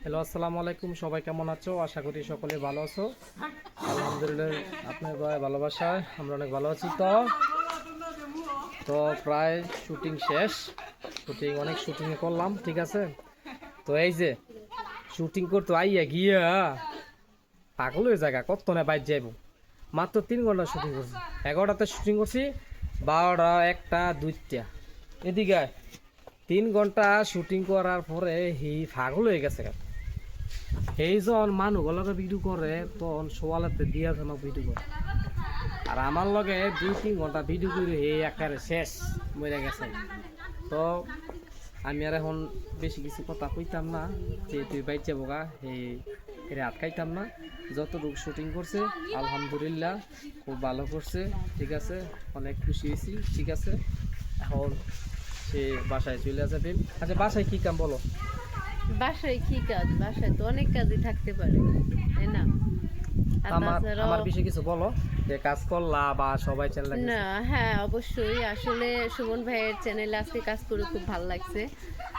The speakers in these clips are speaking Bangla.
হ্যালো, আসসালামু আলাইকুম। সবাই কেমন আছো? আশা করি সকলে ভালো আছো। আলহামদুলিল্লাহ, আপনার ভালোবাসায় আমরা অনেক ভালো আছি। তো প্রায় শুটিং শেষ। অনেক শুটিং করলাম, ঠিক আছে। তো এই যে শুটিং করতে আইয়া গিয়া পাগল হয়ে জায়গা কত না বাইর যাইব। মাত্র 3 ঘন্টা শুটিং করছি। 11টাতে শুটিং করছি, 12টা, 1টা, 2টা, এদিকে 3 ঘন্টা শুটিং করার পরে হি পাগল হয়ে গেছে। সেইজন মানুহগুলোকে ভিডিও করে তখন সোয়ালাতে দিয়া আমাক ভিডিও করে, আর আমার লগে 2-3 ঘন্টা ভিডিও করে এই একেবারে শেষ মরে গেছে। তো আমি আর এখন বেশি কিছু কথা কইতাম না, যে তুই বাইর যাবো গা এই আটকাইতাম না। যতটুকু শুটিং করছে আলহামদুলিল্লাহ খুব ভালো করছে, ঠিক আছে, অনেক খুশি হয়েছি, ঠিক আছে। এখন সে বাসায় চলে যাবে। আচ্ছা, বাসায় কি কাম বলো? বাসায় কি কাজ? বাসায় তো অনেক কাজই থাকতে পারে, তাই না? আর আমার তাছাড়াও আমার বিষয়ে কিছু বলো, যে কাজ করলা বা সবাই চ্যানেল না, হ্যাঁ অবশ্যই। আসলে সুমন ভাইয়ের চ্যানেলে আজকে কাজ করে খুব ভালো লাগছে।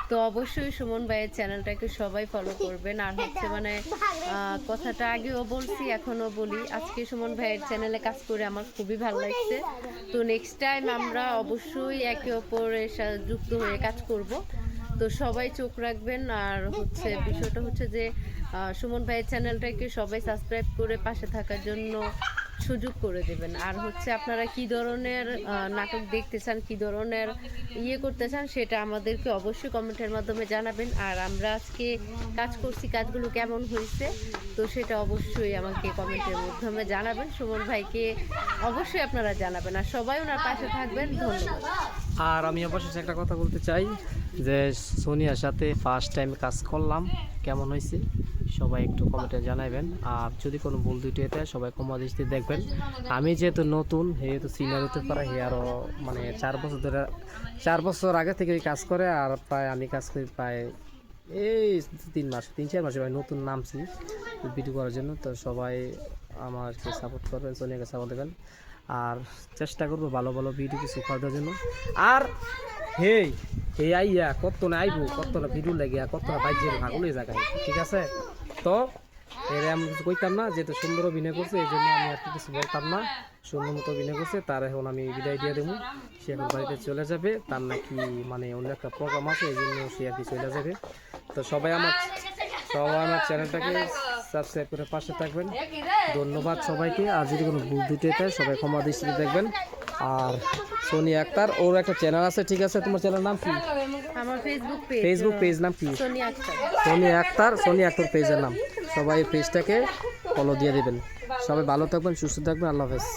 তো অবশ্যই সুমন ভাইয়ের চ্যানেলটাকে সবাই ফলো করবেন। আর হচ্ছে মানে কথাটা আগেও বলছি, এখনও বলি, আজকে সুমন ভাইয়ের চ্যানেলে কাজ করে আমার খুবই ভালো লাগছে। তো নেক্সট টাইম আমরা অবশ্যই একে অপরের সাথে যুক্ত হয়ে কাজ করব। তো সবাই চোখ রাখবেন। আর হচ্ছে বিষয়টা হচ্ছে যে সুমন ভাইয়ের চ্যানেলটাকে সবাই সাবস্ক্রাইব করে পাশে থাকার জন্য সুযোগ করে দেবেন। আর হচ্ছে আপনারা কি ধরনের নাটক দেখতে চান, কি ধরনের করতে চান, সেটা আমাদেরকে অবশ্যই কমেন্টের মাধ্যমে জানাবেন। আর আমরা আজকে কাজ করছি, কাজগুলো কেমন হয়েছে, তো সেটা অবশ্যই আমাকে কমেন্টের মাধ্যমে জানাবেন। সুমন ভাইকে অবশ্যই আপনারা জানাবেন, আর সবাই ওনার পাশে থাকবেন। ধন্যবাদ। আর আমি অবশ্যই একটা কথা বলতে চাই, যে সোনিয়ার সাথে ফার্স্ট টাইম কাজ করলাম, কেমন হয়েছে সবাই একটু কমেন্টে জানাবেন। আর যদি কোনো ভুল দুটি হয় সবাই ক্ষমা দৃষ্টি দেখবেন। আমি যেহেতু নতুন, যেহেতু সিনিয়র হতে পারে, হে আরও মানে 4 বছর ধরে, 4 বছর আগে থেকে কাজ করে। আর প্রায় আমি কাজ করি প্রায় এই 3 মাস 3-4 মাসে ভাই নতুন নামছি ভিডিও করার জন্য। তো সবাই আমাকে সাপোর্ট করবেন, সোনিয়াকে সাপোর্ট দেবেন। আর চেষ্টা করবো ভালো ভালো ভিডিও কিছু করার জন্য। আর হেই এই আইয়া কত না আইব, কত না ভিডিও লাগিয়া, কত না বাইক যাবো ভাগলে জায়গায়, ঠিক আছে। তো এর আমি কিছু কইতাম না, যেহেতু সুন্দর অভিনয় করছে এই জন্য আমি আর কিছু বলতাম না। সুন্দর মতো অভিনয় করছে, তার এখন আমি বিদায় দিয়ে দেবো। সে এখন বাড়িতে চলে যাবে, তার নাকি মানে অন্য একটা প্রোগ্রাম আছে, এই জন্য সে আর কি চলে যাবে। তো সবাই আমার চ্যানেলটাকে সাবস্ক্রাইব করে পাশে থাকবেন। ধন্যবাদ সবাইকে। আর যদি কোনো ভুল দুটো হয় সবাই ক্ষমা দৃষ্টিতে দেখবেন। আর সোনিয়া আক্তার, ওর একটা চ্যানেল আছে, ঠিক আছে। তোমার চ্যানেলের নাম কি? আমার ফেসবুক পেজ নাম কি? সোনিয়া আক্তার। সোনিয়া আক্তার পেজের নাম। সবাই পেজটাকে ফলো দিয়ে দেবেন। সবাই ভালো থাকবেন, সুস্থ থাকবেন। আল্লাহ হাফেজ।